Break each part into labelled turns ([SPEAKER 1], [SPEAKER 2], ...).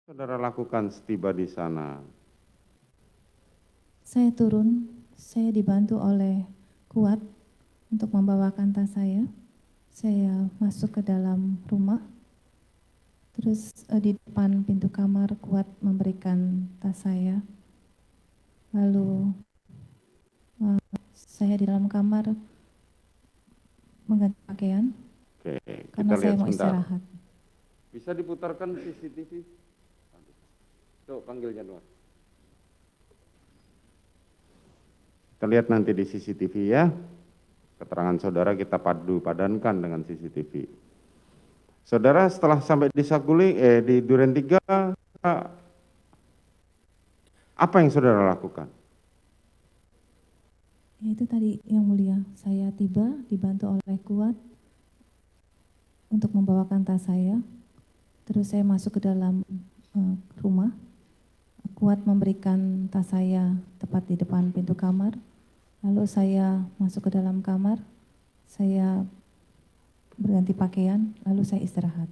[SPEAKER 1] Saudara lakukan setiba di sana?
[SPEAKER 2] Saya turun, saya dibantu oleh Kuat untuk membawakan tas saya. Saya masuk ke dalam rumah, terus di depan pintu kamar Kuat memberikan tas saya. Lalu saya di dalam kamar mengganti pakaian.
[SPEAKER 1] Oke,
[SPEAKER 2] karena
[SPEAKER 1] kita
[SPEAKER 2] saya
[SPEAKER 1] lihat
[SPEAKER 2] mau
[SPEAKER 1] sebentar.
[SPEAKER 2] istirahat.
[SPEAKER 1] Bisa diputarkan CCTV? Coba panggil Januar. Kita lihat nanti di CCTV ya. Keterangan saudara kita padankan dengan CCTV. Saudara setelah sampai di Saguling, di Duren 3, apa yang saudara lakukan?
[SPEAKER 2] Ya, itu tadi yang mulia, saya tiba dibantu oleh Kuat untuk membawakan tas saya. Terus saya masuk ke dalam rumah. Kuat memberikan tas saya tepat di depan pintu kamar. Lalu saya masuk ke dalam kamar, saya berganti pakaian, lalu saya istirahat.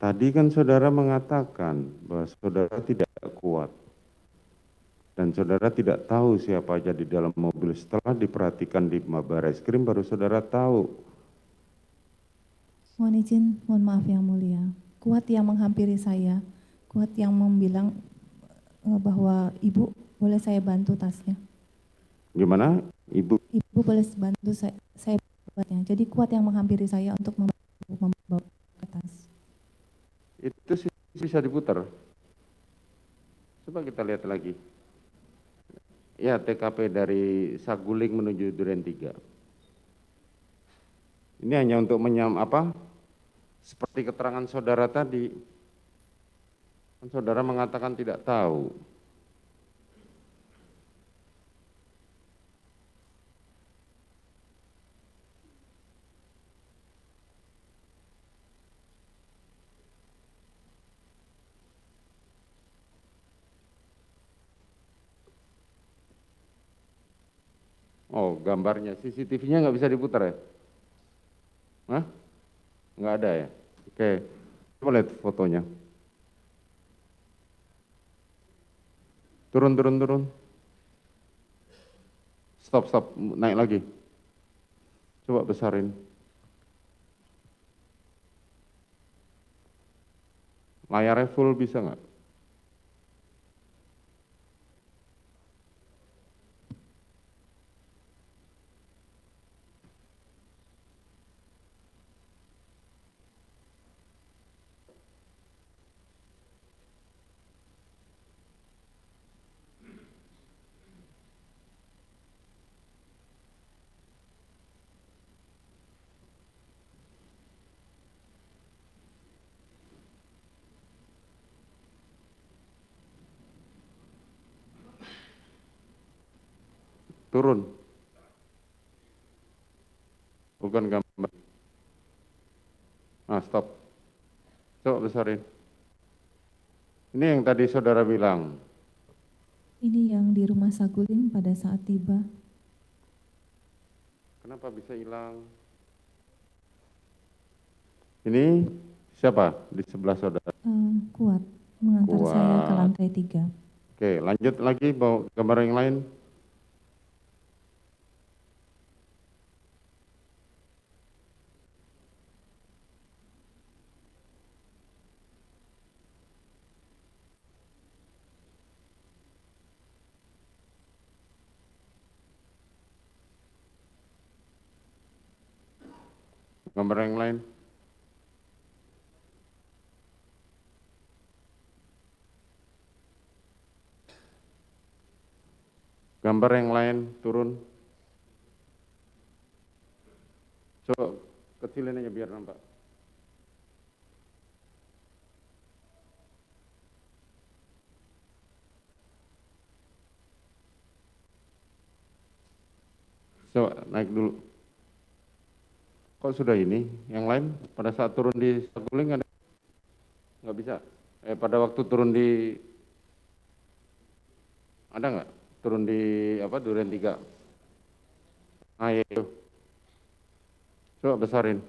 [SPEAKER 1] Tadi kan saudara mengatakan bahwa saudara tidak kuat. Dan saudara tidak tahu siapa aja di dalam mobil. Setelah diperhatikan di Barreskrim baru saudara tahu.
[SPEAKER 2] Mohon izin, mohon maaf yang mulia. Kuat yang menghampiri saya, Kuat yang membilang bahwa ibu boleh saya bantu tasnya.
[SPEAKER 1] Gimana? Ibu?
[SPEAKER 2] Ibu boleh bantu saya buatnya. Jadi Kuat yang menghampiri saya untuk membawa ke tas.
[SPEAKER 1] Itu sih bisa diputar. Coba kita lihat lagi. Ya, TKP dari Saguling menuju Duren 3. Ini hanya untuk seperti keterangan saudara tadi. Kan saudara mengatakan tidak tahu. Oh, gambarnya, CCTV-nya nggak bisa diputar ya? Hah? Nggak ada ya? Oke, coba lihat fotonya. Turun. Stop, naik lagi. Coba besarin. Layarnya full bisa nggak? Turun. Bukan gambar. Nah, stop. Coba besarin. Ini yang tadi saudara bilang.
[SPEAKER 2] Ini yang di rumah Saguling pada saat tiba.
[SPEAKER 1] Kenapa bisa hilang? Ini siapa di sebelah saudara?
[SPEAKER 2] Kuat mengantar saya ke
[SPEAKER 1] Kuat.
[SPEAKER 2] lantai 3.
[SPEAKER 1] Oke, lanjut lagi bawa gambar yang lain. Gambar yang lain. Gambar yang lain turun. Coba kecilin aja biar nampak. Coba naik dulu. Kok sudah ini? Yang lain pada saat turun di Saguling ada? Nggak bisa. Pada waktu turun di ada nggak? Turun di Duren 3. Ah, iya itu. Coba besarin.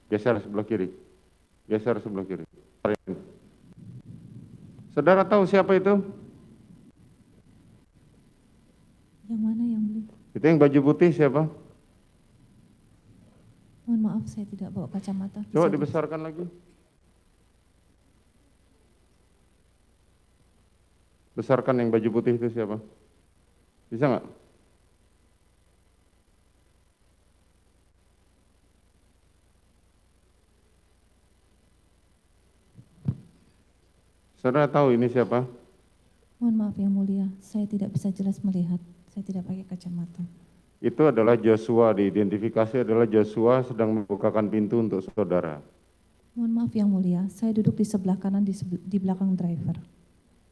[SPEAKER 1] Geser sebelah kiri. Geser sebelah kiri. Saudara tahu siapa itu?
[SPEAKER 2] Yang mana yang mulia?
[SPEAKER 1] Itu yang baju putih siapa?
[SPEAKER 2] Mohon maaf, saya tidak bawa kacamata.
[SPEAKER 1] Coba
[SPEAKER 2] Bisa
[SPEAKER 1] dibesarkan lagi. Besarkan yang baju putih itu siapa? Bisa nggak? Saudara tahu ini siapa?
[SPEAKER 2] Mohon maaf yang mulia, saya tidak bisa jelas melihat. Saya tidak pakai kacamata.
[SPEAKER 1] Itu adalah Joshua, diidentifikasi adalah Joshua sedang membukakan pintu untuk saudara.
[SPEAKER 2] Mohon maaf yang mulia, saya duduk di sebelah kanan di belakang driver.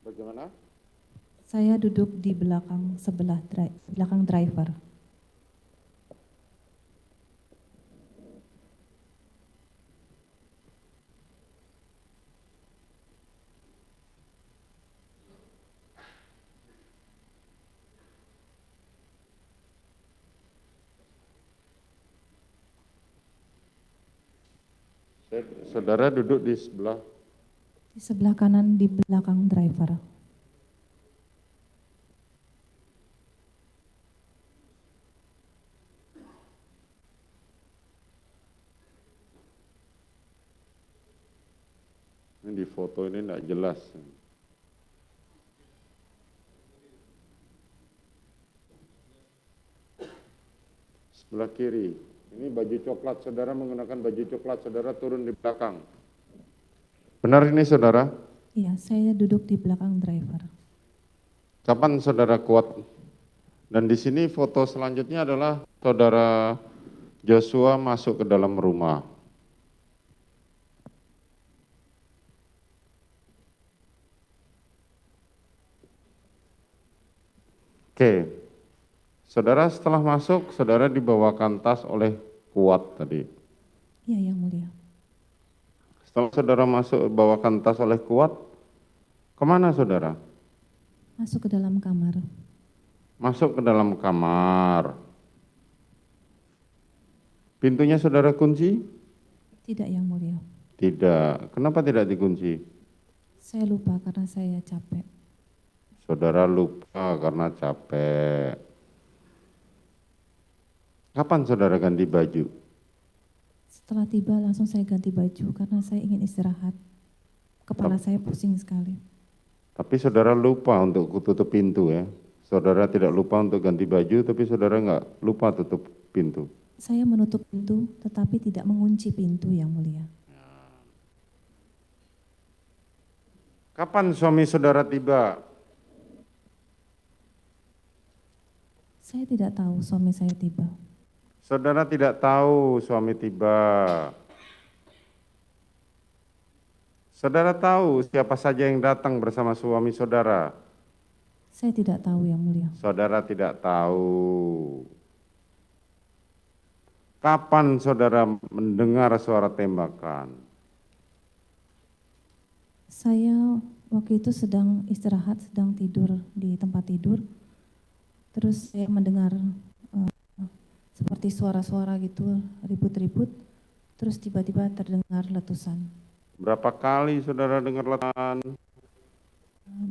[SPEAKER 1] Bagaimana?
[SPEAKER 2] Saya duduk di belakang belakang driver.
[SPEAKER 1] Saudara duduk di
[SPEAKER 2] sebelah kanan di belakang driver.
[SPEAKER 1] ini di foto ini tidak jelas. Sebelah kiri. Ini baju coklat, saudara menggunakan baju coklat, saudara turun di belakang. Benar ini saudara?
[SPEAKER 2] Iya, saya duduk di belakang driver.
[SPEAKER 1] Kapan saudara kuat? Dan di sini foto selanjutnya adalah saudara Joshua masuk ke dalam rumah. Oke, saudara setelah masuk, saudara dibawakan tas oleh Kuat tadi.
[SPEAKER 2] Iya yang mulia.
[SPEAKER 1] Setelah saudara masuk bawakan tas oleh Kuat, kemana saudara?
[SPEAKER 2] Masuk ke dalam kamar.
[SPEAKER 1] Masuk ke dalam kamar. Pintunya saudara kunci?
[SPEAKER 2] Tidak yang mulia.
[SPEAKER 1] Tidak. Kenapa tidak dikunci?
[SPEAKER 2] Saya lupa karena saya capek.
[SPEAKER 1] Saudara lupa karena capek. Kapan saudara ganti baju?
[SPEAKER 2] Setelah tiba langsung saya ganti baju karena saya ingin istirahat. Kepala saya pusing sekali.
[SPEAKER 1] Tapi saudara lupa untuk tutup pintu ya. Saudara tidak lupa untuk ganti baju, tapi saudara nggak lupa tutup pintu.
[SPEAKER 2] Saya menutup pintu tetapi tidak mengunci pintu yang mulia.
[SPEAKER 1] Kapan suami saudara tiba?
[SPEAKER 2] Saya tidak tahu suami saya tiba.
[SPEAKER 1] Saudara tidak tahu suami tiba. Saudara tahu siapa saja yang datang bersama suami saudara?
[SPEAKER 2] Saya tidak tahu yang mulia.
[SPEAKER 1] Saudara tidak tahu. Kapan saudara mendengar suara tembakan?
[SPEAKER 2] Saya waktu itu sedang istirahat, sedang tidur di tempat tidur. Terus saya mendengar seperti suara-suara gitu, ribut-ribut. Terus tiba-tiba terdengar letusan.
[SPEAKER 1] Berapa kali saudara dengar letusan?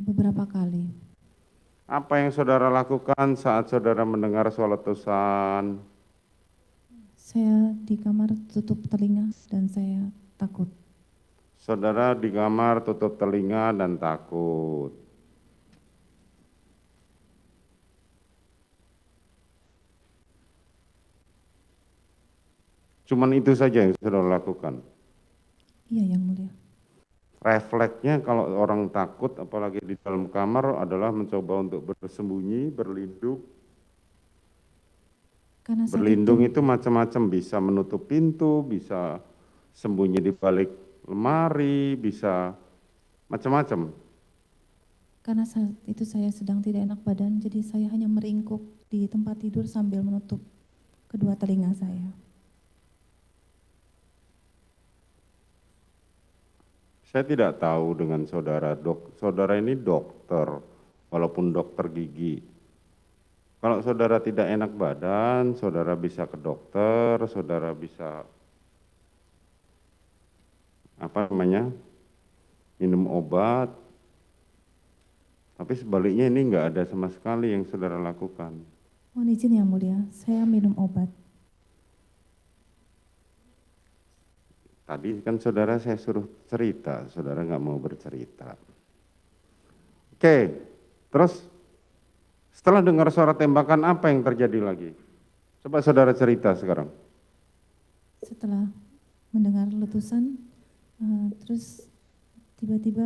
[SPEAKER 2] Beberapa kali.
[SPEAKER 1] Apa yang saudara lakukan saat saudara mendengar suara letusan?
[SPEAKER 2] Saya di kamar tutup telinga dan saya takut.
[SPEAKER 1] Saudara di kamar tutup telinga dan takut. Cuman itu saja yang saudara lakukan.
[SPEAKER 2] Iya yang mulia.
[SPEAKER 1] Refleksnya kalau orang takut apalagi di dalam kamar adalah mencoba untuk bersembunyi, berlindung.
[SPEAKER 2] Karena saat
[SPEAKER 1] Berlindung itu macam-macam, bisa menutup pintu, bisa sembunyi di balik lemari, bisa macam-macam.
[SPEAKER 2] Karena saat itu saya sedang tidak enak badan, jadi saya hanya meringkuk di tempat tidur sambil menutup kedua telinga saya.
[SPEAKER 1] Saya tidak tahu dengan saudara, saudara ini dokter, walaupun dokter gigi. Kalau saudara tidak enak badan, saudara bisa ke dokter, saudara bisa minum obat, tapi sebaliknya ini nggak ada sama sekali yang saudara lakukan.
[SPEAKER 2] Mohon izin yang mulia, saya minum obat.
[SPEAKER 1] Tadi kan saudara saya suruh cerita, saudara nggak mau bercerita. Oke, terus setelah dengar suara tembakan apa yang terjadi lagi? Coba saudara cerita sekarang.
[SPEAKER 2] Setelah mendengar letusan, terus tiba-tiba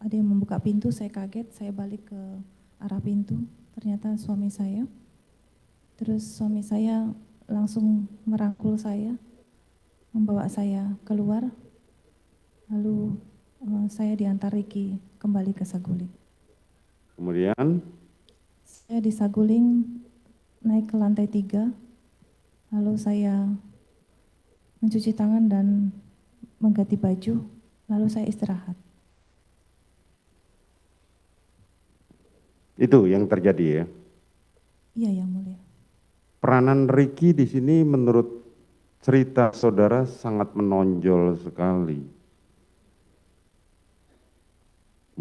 [SPEAKER 2] ada yang membuka pintu, saya kaget, saya balik ke arah pintu, ternyata suami saya. Terus suami saya langsung merangkul saya, membawa saya keluar, lalu saya diantar Riki kembali ke Saguling.
[SPEAKER 1] Kemudian?
[SPEAKER 2] Saya di Saguling naik ke lantai 3, lalu saya mencuci tangan dan mengganti baju, lalu saya istirahat.
[SPEAKER 1] Itu yang terjadi ya?
[SPEAKER 2] Iya, yang mulia.
[SPEAKER 1] Peranan Riki di sini menurut cerita saudara sangat menonjol sekali.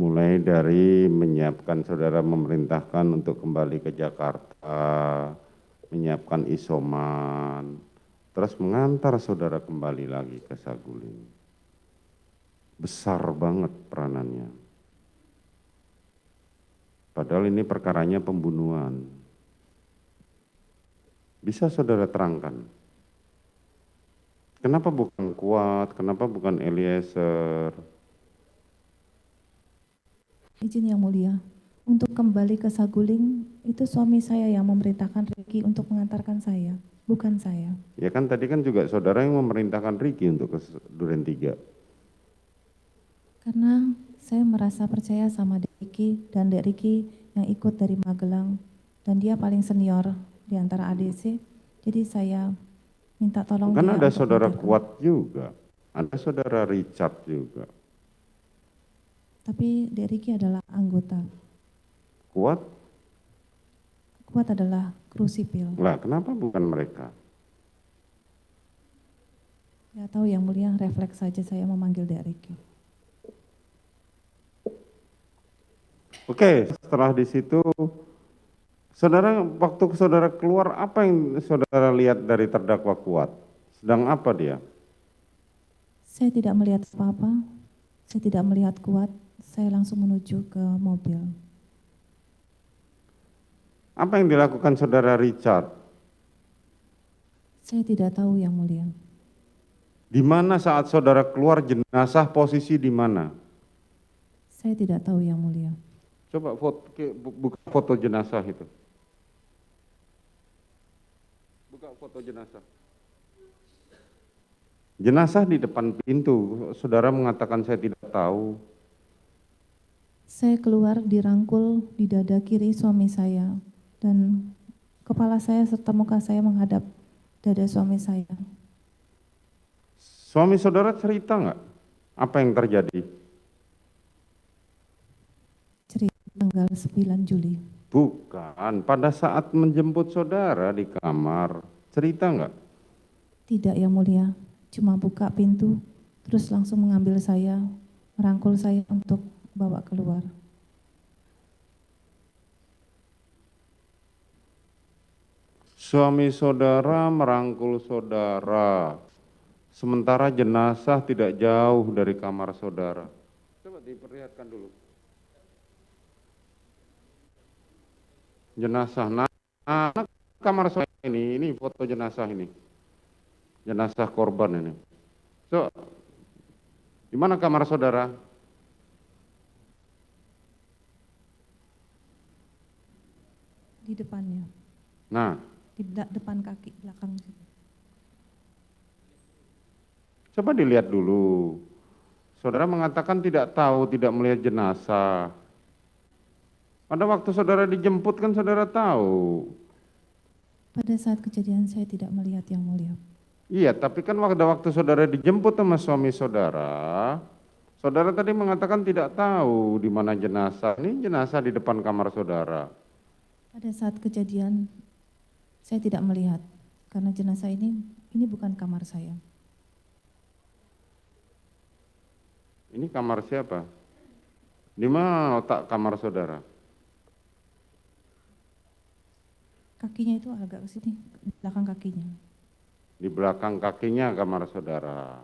[SPEAKER 1] Mulai dari menyiapkan saudara memerintahkan untuk kembali ke Jakarta, menyiapkan isoman, terus mengantar saudara kembali lagi ke Saguling. Besar banget peranannya. Padahal ini perkaranya pembunuhan. Bisa saudara terangkan? Kenapa bukan Kuat, kenapa bukan Eliezer?
[SPEAKER 2] Izin yang mulia, untuk kembali ke Saguling, itu suami saya yang memerintahkan Riki untuk mengantarkan saya, bukan saya.
[SPEAKER 1] Ya kan tadi kan juga saudara yang memerintahkan Riki untuk ke Duren 3.
[SPEAKER 2] Karena saya merasa percaya sama Dek Riki dan Dek Riki yang ikut dari Magelang, dan dia paling senior di antara ADC, jadi saya minta tolong
[SPEAKER 1] Kan
[SPEAKER 2] dia
[SPEAKER 1] ada
[SPEAKER 2] untuk
[SPEAKER 1] saudara
[SPEAKER 2] mengantarkan.
[SPEAKER 1] Kuat juga, ada saudara Richard juga.
[SPEAKER 2] Tapi Dek Riki adalah anggota.
[SPEAKER 1] Kuat?
[SPEAKER 2] Kuat adalah kru sipil.
[SPEAKER 1] Lah, kenapa bukan mereka?
[SPEAKER 2] Tidak tahu yang mulia, refleks saja saya memanggil Dek Riki.
[SPEAKER 1] Oke, setelah di situ, saudara waktu saudara keluar apa yang saudara lihat dari terdakwa Kuat? Sedang apa dia?
[SPEAKER 2] Saya tidak melihat apa-apa, saya tidak melihat Kuat, saya langsung menuju ke mobil.
[SPEAKER 1] Apa yang dilakukan saudara Richard?
[SPEAKER 2] Saya tidak tahu yang mulia.
[SPEAKER 1] Di mana saat saudara keluar jenazah posisi di mana?
[SPEAKER 2] Saya tidak tahu yang mulia.
[SPEAKER 1] Coba buka foto jenazah itu. Buka foto jenazah. Jenazah di depan pintu, saudara mengatakan saya tidak tahu.
[SPEAKER 2] Saya keluar dirangkul di dada kiri suami saya, dan kepala saya serta muka saya menghadap dada suami saya.
[SPEAKER 1] Suami saudara cerita nggak apa yang terjadi?
[SPEAKER 2] Cerita tanggal 9 Juli.
[SPEAKER 1] Bukan, pada saat menjemput saudara di kamar, cerita nggak?
[SPEAKER 2] Tidak yang mulia, cuma buka pintu, terus langsung mengambil saya, merangkul saya untuk bawa keluar.
[SPEAKER 1] Suami saudara merangkul saudara, sementara jenazah tidak jauh dari kamar saudara. Coba diperlihatkan dulu. Jenazah, nah kamar saudara ini foto jenazah ini. Jenazah korban ini. So, di mana kamar saudara?
[SPEAKER 2] Di depannya.
[SPEAKER 1] Nah,
[SPEAKER 2] Di depan kaki belakang.
[SPEAKER 1] coba dilihat dulu. Saudara mengatakan tidak tahu, tidak melihat jenazah. Pada waktu saudara dijemput kan saudara tahu.
[SPEAKER 2] Pada saat kejadian saya tidak melihat yang mulia.
[SPEAKER 1] Iya, tapi kan waktu saudara dijemput sama suami saudara, saudara tadi mengatakan tidak tahu di mana jenazah. Ini jenazah di depan kamar saudara.
[SPEAKER 2] Pada saat kejadian saya tidak melihat, karena jenazah ini bukan kamar saya.
[SPEAKER 1] Ini kamar siapa? Di mana letak kamar saudara?
[SPEAKER 2] Kakinya itu agak ke sini, di belakang kakinya.
[SPEAKER 1] Di belakang kakinya kamar saudara.